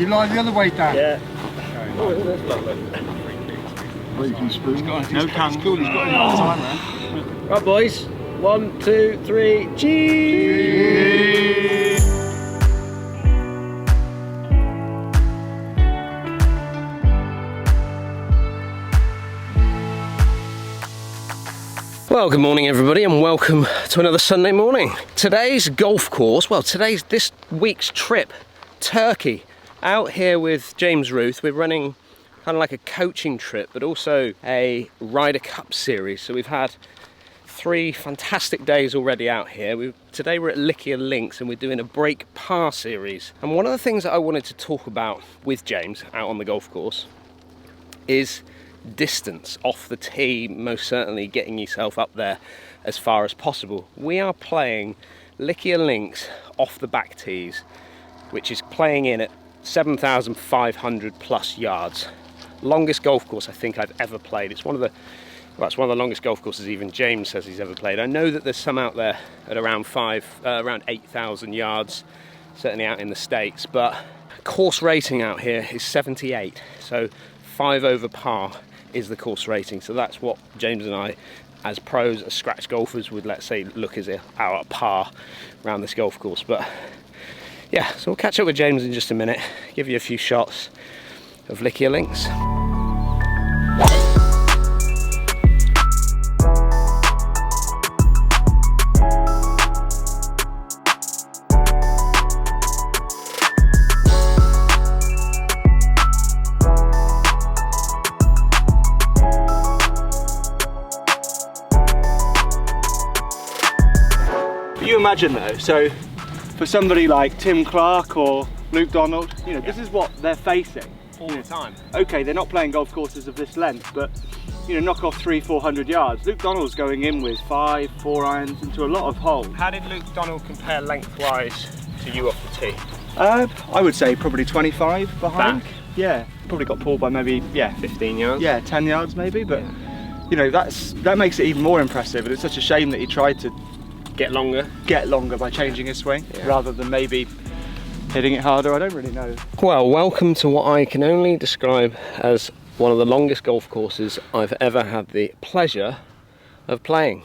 You lie the other way down. Yeah. Oh, that's lovely. No tongue. He's got enough time there. Right, boys. 1, 2, 3. Cheers! Well, good morning everybody and welcome to another Sunday morning. Today's golf course, this week's trip, Turkey. Out here with James Ruth, we're running kind of like a coaching trip, but also a Ryder Cup series. So we've had 3 fantastic days already out here. Today we're at Lykia Links and we're doing a break par series. And one of the things that I wanted to talk about with James out on the golf course is distance off the tee, most certainly getting yourself up there as far as possible. We are playing Lykia Links off the back tees, which is playing in at 7,500 plus yards. Longest golf course I think I've ever played. It's one of the longest golf courses even James says he's ever played. I know that there's some out there at around 8,000 yards, certainly out in the States, but course rating out here is 78, so 5 over par is the course rating. So that's what James and I, as pros, as scratch golfers, would, let's say, look as our par around this golf course. But yeah, so we'll catch up with James in just a minute, give you a few shots of Lykia Links. You imagine though, so for somebody like Tim Clark or Luke Donald, you know, this is what they're facing All the time. Okay, they're not playing golf courses of this length, but you know, knock off 300-400 yards. Luke Donald's going in with 5 4-irons into a lot of holes. How did Luke Donald compare lengthwise to you off the tee? I would say probably 25 behind. Back? Yeah, probably got pulled by maybe 15 yards. Yeah, 10 yards maybe, but you know, that makes it even more impressive. And it's such a shame that he tried to Get longer by changing his swing rather than maybe hitting it harder. I don't really know. Well, welcome to what I can only describe as one of the longest golf courses I've ever had the pleasure of playing.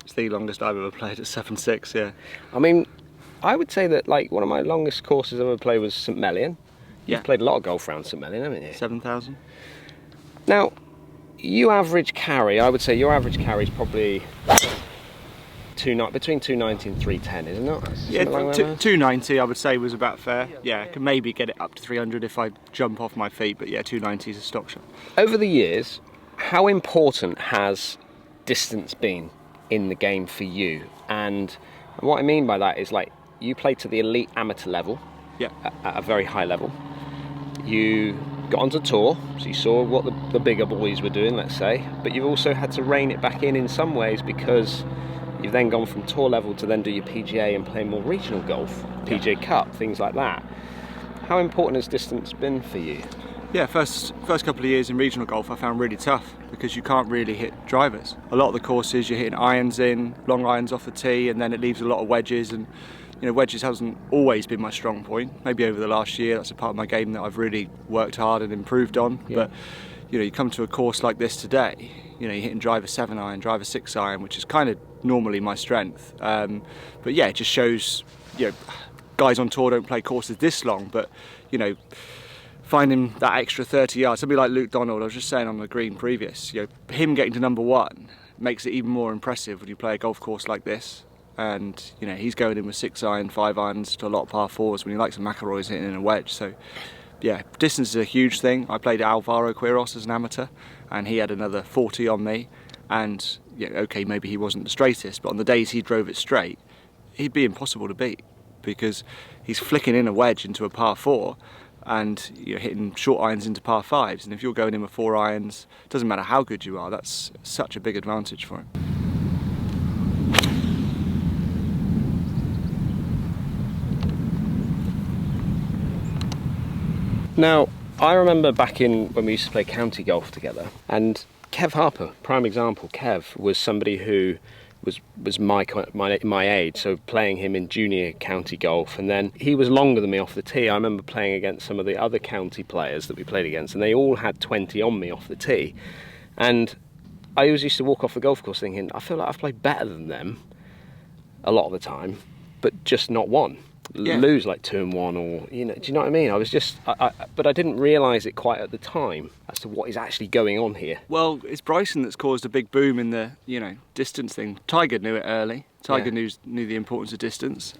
It's the longest I've ever played at 7.6, yeah. I mean, I would say that like one of my longest courses I've ever played was St Mellion. You've played a lot of golf around St Mellion, haven't you? 7,000. Now, you average carry, I would say your average carry is probably between 290 and 310, isn't it? Yeah, 290 I would say was about fair. Yeah, I can maybe get it up to 300 if I jump off my feet, but yeah, 290 is a stock shot. Over the years, how important has distance been in the game for you? And what I mean by that is, like, you played to the elite amateur level, at a very high level. You got onto tour, so you saw what the bigger boys were doing, let's say, but you've also had to rein it back in some ways because you've then gone from tour level to then do your PGA and play more regional golf, PGA Cup, things like that. How important has distance been for you? Yeah, first couple of years in regional golf I found really tough because you can't really hit drivers. A lot of the courses you're hitting irons in, long irons off the tee, and then it leaves a lot of wedges, and you know, wedges hasn't always been my strong point. Maybe over the last year that's a part of my game that I've really worked hard and improved on. But you know, you come to a course like this today, you know, you're hitting driver 7-iron, driver 6-iron, which is kind of normally my strength. But yeah, it just shows, you know, guys on tour don't play courses this long, but you know, finding that extra 30 yards, somebody like Luke Donald, I was just saying on the green previous, you know, him getting to number 1 makes it even more impressive when you play a golf course like this. And you know, he's going in with 6-iron, 5-irons to a lot of par 4s when he likes some McIlroy's hitting in a wedge. So yeah, distance is a huge thing. I played Alvaro Quiros as an amateur, and he had another 40 on me. And yeah, okay, maybe he wasn't the straightest, but on the days he drove it straight, he'd be impossible to beat because he's flicking in a wedge into a par 4 and you're hitting short irons into par 5s. And if you're going in with 4 irons, it doesn't matter how good you are, that's such a big advantage for him. Now, I remember back in when we used to play county golf together, and Kev Harper, prime example, Kev was somebody who was my age, so playing him in junior county golf, and then he was longer than me off the tee. I remember playing against some of the other county players that we played against, and they all had 20 on me off the tee, and I always used to walk off the golf course thinking, I feel like I've played better than them a lot of the time, but just not one. Yeah. Lose like 2 and 1, or do you know what I mean? I was just, but I didn't realise it quite at the time as to what is actually going on here. Well, it's Bryson that's caused a big boom in the distance thing. Tiger knew it early. Tiger knew the importance of distance.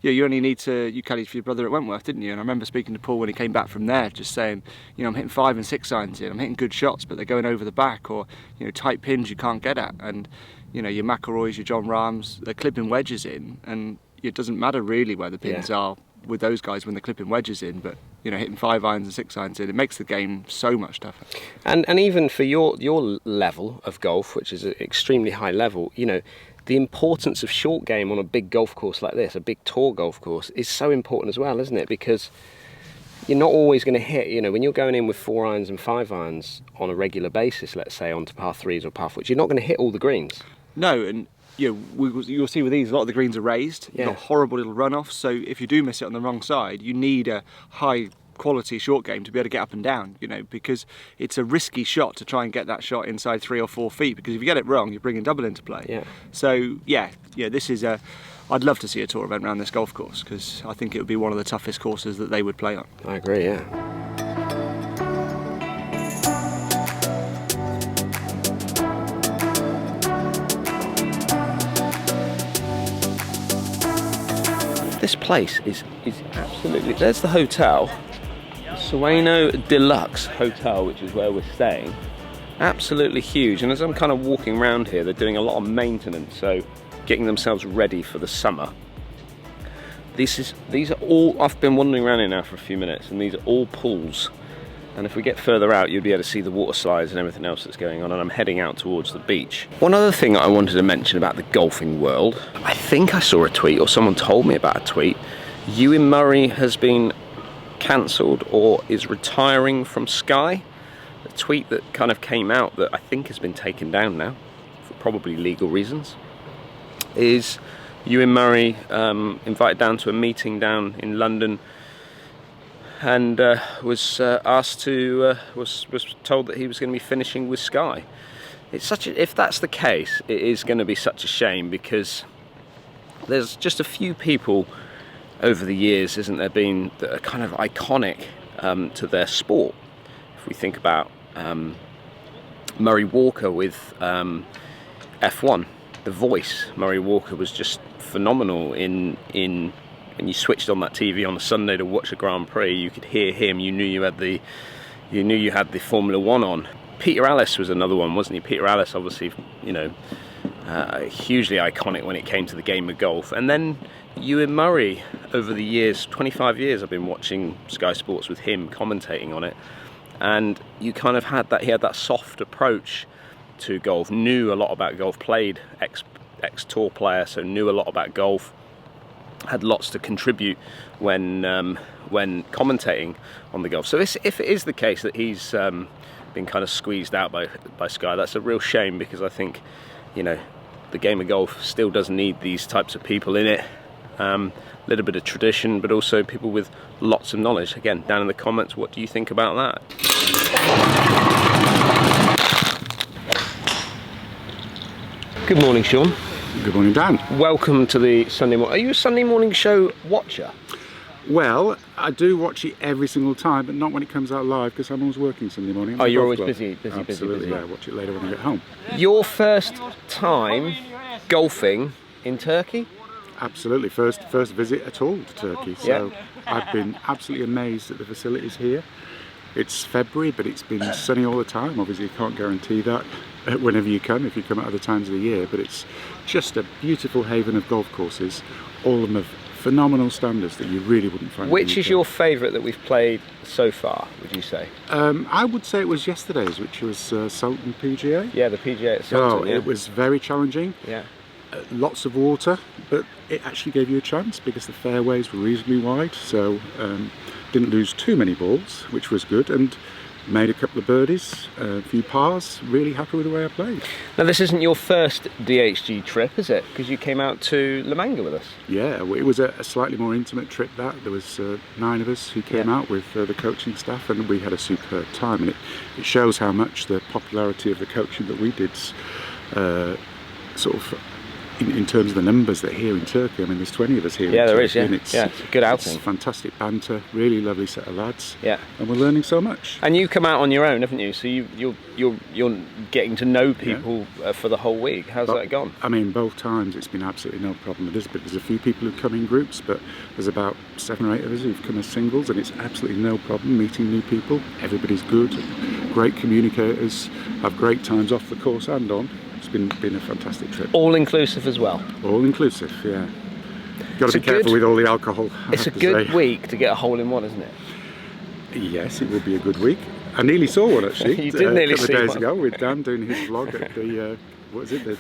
You only need to. You caddied for your brother at Wentworth, didn't you? And I remember speaking to Paul when he came back from there, just saying, I'm hitting 5 and 6 irons in. I'm hitting good shots, but they're going over the back, or tight pins you can't get at. And your McIlroys, your John Rahms, they're clipping wedges in, and it doesn't matter really where the pins are with those guys when they're clipping wedges in, but hitting 5 irons and 6 irons in, it makes the game so much tougher. And even for your level of golf, which is an extremely high level, the importance of short game on a big golf course like this, a big tour golf course, is so important as well, isn't it? Because you're not always going to hit, when you're going in with 4 irons and 5 irons on a regular basis, let's say onto par 3s or par 4s, you're not going to hit all the greens. No, and you'll see with these, a lot of the greens are raised. You've got horrible little runoffs, so if you do miss it on the wrong side, you need a high quality short game to be able to get up and down, because it's a risky shot to try and get that shot inside 3 or 4 feet, because if you get it wrong, you're bringing double into play. Yeah. So this is I'd love to see a tour event around this golf course, because I think it would be one of the toughest courses that they would play on. I agree, yeah. This place is absolutely... There's the hotel, Sueno Deluxe Hotel, which is where we're staying. Absolutely huge, and as I'm kind of walking around here, they're doing a lot of maintenance, so getting themselves ready for the summer. These are all... I've been wandering around here now for a few minutes, and these are all pools. And if we get further out, you'll be able to see the water slides and everything else that's going on, and I'm heading out towards the beach. One other thing I wanted to mention about the golfing world, I think I saw a tweet, or someone told me about a tweet. Ewan Murray has been cancelled or is retiring from Sky. A tweet that kind of came out that I think has been taken down now, for probably legal reasons, is Ewan Murray invited down to a meeting down in London, and was asked to was told that he was going to be finishing with Sky. It's if that's the case, it is going to be such a shame, because there's just a few people over the years, isn't there, been that are kind of iconic to their sport. If we think about Murray Walker with F1, The Voice. Murray Walker was just phenomenal in when you switched on that TV on a Sunday to watch a Grand Prix, you could hear him. You knew you had the Formula One on. Peter Alliss was another one, wasn't he? Peter Alliss, obviously, hugely iconic when it came to the game of golf. And then Ewan Murray, over the years, 25 years, I've been watching Sky Sports with him, commentating on it. And you kind of had that. He had that soft approach to golf. Knew a lot about golf. Played ex-tour player, so knew a lot about golf. Had lots to contribute when commentating on the golf. So if it is the case that he's been kind of squeezed out by Sky, that's a real shame, because I think the game of golf still does need these types of people in it. A little bit of tradition, but also people with lots of knowledge. Again, down in the comments, what do you think about that? Good morning, Sean. Good morning, Dan. Welcome to the Sunday morning. Are you a Sunday morning show watcher? Well, I do watch it every single time, but not when it comes out live, because I'm always working Sunday morning. Oh, you're always busy. Absolutely, yeah. I watch it later when I get home. Your first time golfing in Turkey? Absolutely, first visit at all to Turkey. So I've been absolutely amazed at the facilities here. It's February, but it's been sunny all the time. Obviously, you can't guarantee that whenever you come, if you come at other times of the year, but it's just a beautiful haven of golf courses, all of them of phenomenal standards that you really wouldn't find. Which is your favourite that we've played so far, would you say? I would say it was yesterday's, which was Sultan PGA. Yeah, the PGA at Sultan. It was very challenging. Yeah. Lots of water, but it actually gave you a chance because the fairways were reasonably wide, so didn't lose too many balls, which was good. And Made a couple of birdies, a few pars, really happy with the way I played. Now this isn't your first DHG trip, is it? Because you came out to La Manga with us. Yeah, it was a slightly more intimate trip that. There was 9 of us who came out with the coaching staff, and we had a superb time. And it shows how much the popularity of the coaching that we did sort of in terms of the numbers that are here in Turkey. I mean, there's 20 of us here. Yeah, in there Turkey, is. Yeah, and it's a good outing. It's fantastic banter, really lovely set of lads. Yeah, and we're learning so much. And you come out on your own, haven't you? So you're getting to know people for the whole week. How's that gone? I mean, both times it's been absolutely no problem with this. But there's a few people who come in groups, but there's about 7 or 8 of us who've come as singles, and it's absolutely no problem meeting new people. Everybody's good, great communicators, have great times off the course and on. It's been a fantastic trip. All inclusive as well. All inclusive, yeah. Got to be careful with all the alcohol. It's a good week to get a hole in one, isn't it? Yes, it will be a good week. I nearly saw one actually. You did nearly see a couple of days one. ago with Dan doing his vlog at the what is it?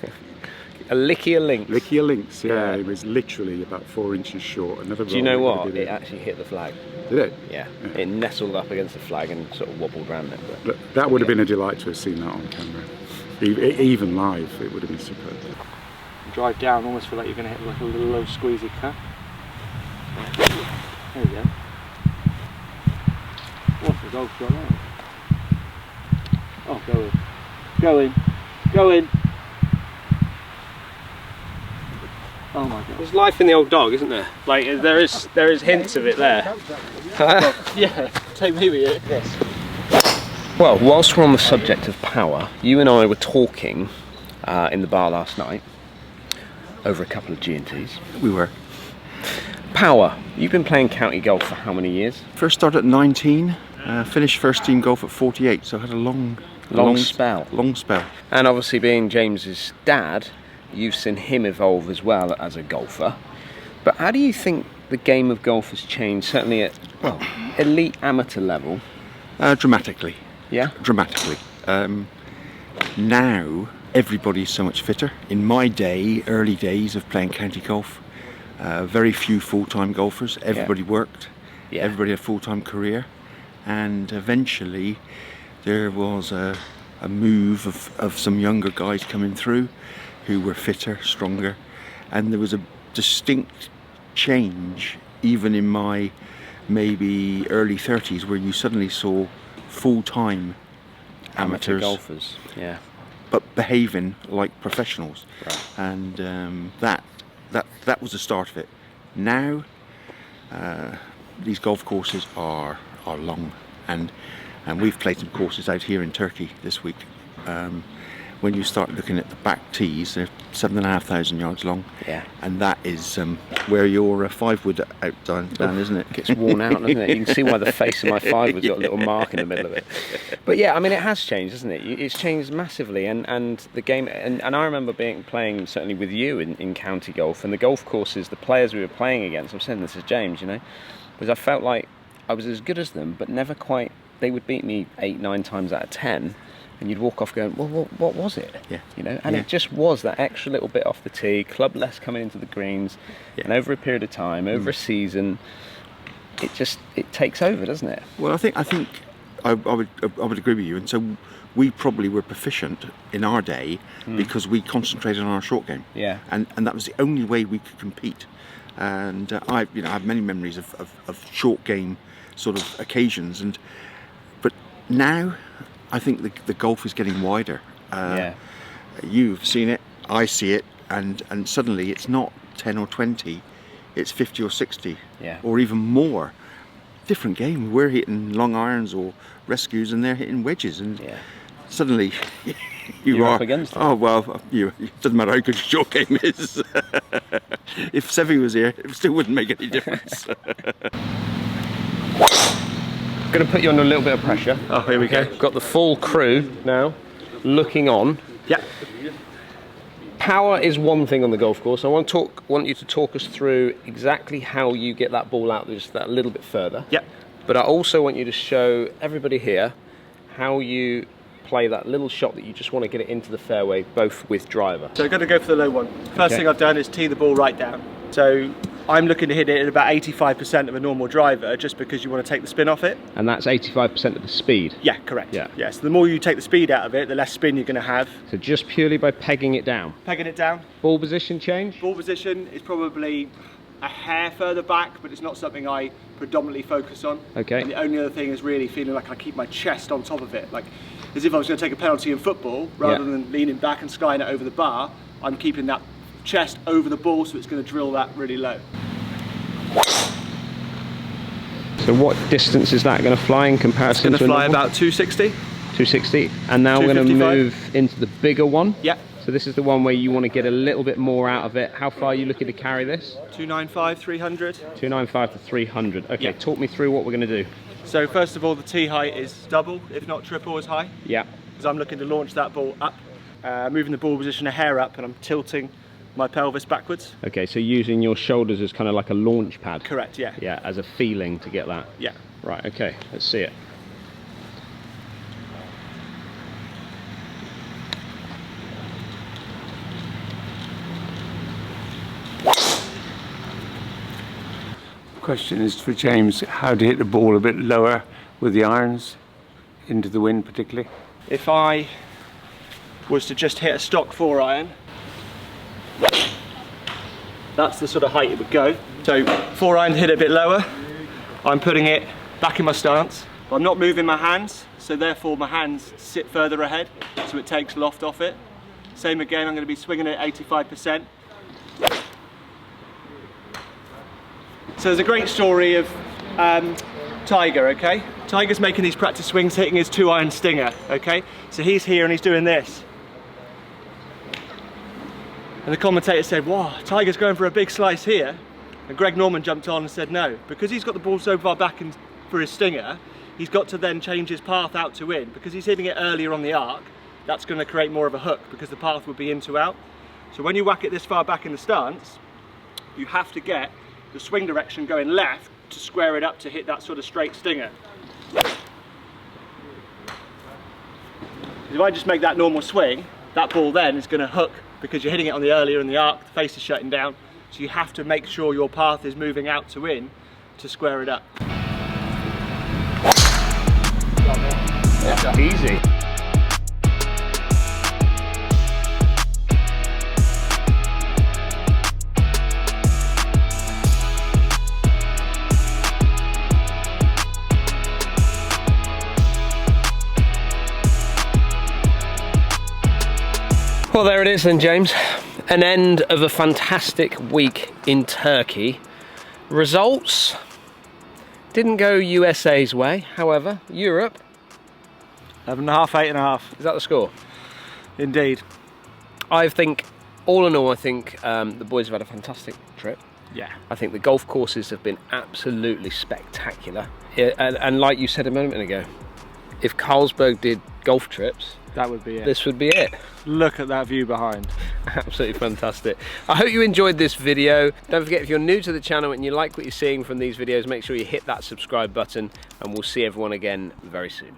A Lykia Links. Lykia Links, yeah. It was literally about 4 inches short. Another. Do you know what? It actually hit the flag. Did it? Yeah. It nestled up against the flag and sort of wobbled around it. But that would have been a delight to have seen that on camera. Even live, it would have been superb. Drive down, almost feel like you're going to hit like a little low squeezy cut. There you go. What's the golf shot there? Oh, go in. Go in. Go in. Oh my god. There's life in the old dog, isn't there? Like there is hints of it there. Yeah, take me with you. Yes. Well, whilst we're on the subject of power, you and I were talking in the bar last night over a couple of G&Ts. We were. Power. You've been playing county golf for how many years? First started at 19, finished first team golf at 48, so I had a long spell. Long spell. And obviously being James's dad, you've seen him evolve as well as a golfer. But how do you think the game of golf has changed, certainly at elite amateur level? Dramatically. Yeah? Dramatically. Now everybody's so much fitter. In my day, early days of playing county golf, very few full-time golfers. Everybody worked. Yeah. Everybody had a full-time career. And eventually there was a move of some younger guys coming through who were fitter, stronger, and there was a distinct change even in my maybe early 30s where you suddenly saw full-time amateur golfers, yeah, but behaving like professionals, right. And that was the start of it. Now these golf courses are long, and we've played some courses out here in Turkey this week. When you start looking at the back tees, they're 7,500 yards long. Yeah. And that is where your 5-wood out down, isn't it? Gets worn out, doesn't it? You can see why the face of my 5-wood's got a little mark in the middle of it. But yeah, I mean, it has changed, hasn't it? It's changed massively, and the game, and I remember playing certainly with you in county golf, and the golf courses, the players we were playing against, I'm saying this as James, you know, was I felt like I was as good as them, but never quite, they would beat me 8-9 times out of 10. And you'd walk off going, well, what was it? Yeah. You know, and it just was that extra little bit off the tee, club less coming into the greens, and over a period of time, over a season, it takes over, doesn't it? Well, I think I would agree with you, and so we probably were proficient in our day because we concentrated on our short game. Yeah. And that was the only way we could compete. And I have many memories of short game sort of occasions, but now I think the golf is getting wider. You've seen it, I see it, and suddenly it's not 10 or 20, it's 50 or 60, or even more. Different game. We're hitting long irons or rescues, and they're hitting wedges, and suddenly you're up against it. Oh well, it doesn't matter how good your short game is. If Sevi was here, it still wouldn't make any difference. Going to put you under a little bit of pressure. Oh, here we go. Got the full crew now looking on. Yeah. Power is one thing on the golf course. I want you to talk us through exactly how you get that ball out just that little bit further. Yeah. But I also want you to show everybody here how you play that little shot that you just want to get it into the fairway, both with driver. So I'm going to go for the low one. First thing I've done is tee the ball right down. So I'm looking to hit it at about 85% of a normal driver, just because you want to take the spin off it. And that's 85% of the speed? Yeah, correct. Yeah. Yeah, so the more you take the speed out of it, the less spin you're going to have. So just purely by pegging it down? Pegging it down. Ball position change? Ball position is probably a hair further back, but it's not something I predominantly focus on. Okay. And the only other thing is really feeling like I keep my chest on top of it, like as if I was going to take a penalty in football, rather than leaning back and skying it over the bar. I'm keeping that chest over the ball, so it's going to drill that really low. So what distance is that going to fly in comparison to It's going to fly about 260. 260. And now we're going to move into the bigger one. Yeah. So this is the one where you want to get a little bit more out of it. How far are you looking to carry this? 295, 300. 295 to 300. Okay, Yeah. talk me through what we're going to do. So first of all, the tee height is double, if not triple as high. Yeah. Because I'm looking to launch that ball up, moving the ball position a hair up, and I'm tilting my pelvis backwards. Okay, so using your shoulders as kind of like a launch pad. Correct, yeah. Yeah, as a feeling to get that. Yeah. Right, okay, let's see it. Question is for James, how to hit the ball a bit lower with the irons, into the wind particularly. If I was to just hit a stock 4-iron, that's the sort of height it would go. So 4-iron hit it a bit lower, I'm putting it back in my stance. I'm not moving my hands, so therefore my hands sit further ahead, so it takes loft off it. Same again, I'm going to be swinging it at 85%. So there's a great story of Tiger, okay? Tiger's making these practice swings, hitting his 2-iron stinger, okay? So he's here and he's doing this. And the commentator said, wow, Tiger's going for a big slice here. And Greg Norman jumped on and said no, because he's got the ball so far back for his stinger, he's got to then change his path out to in. Because he's hitting it earlier on the arc, that's going to create more of a hook, because the path would be in to out. So when you whack it this far back in the stance, you have to get the swing direction going left to square it up to hit that sort of straight stinger. If I just make that normal swing, that ball then is going to hook, because you're hitting it on the earlier in the arc, the face is shutting down, so you have to make sure your path is moving out to in to square it up. That's easy. Well, there it is then, James. An end of a fantastic week in Turkey. Results didn't go USA's way, however, Europe. 11.5, 8.5. Is that the score? Indeed. I think, all in all, I think the boys have had a fantastic trip. Yeah. I think the golf courses have been absolutely spectacular. And like you said a moment ago, if Carlsberg did golf trips, that would be it. This would be it. Look at that view behind. Absolutely fantastic. I hope you enjoyed this video. Don't forget, if you're new to the channel and you like what you're seeing from these videos, make sure you hit that subscribe button, and we'll see everyone again very soon.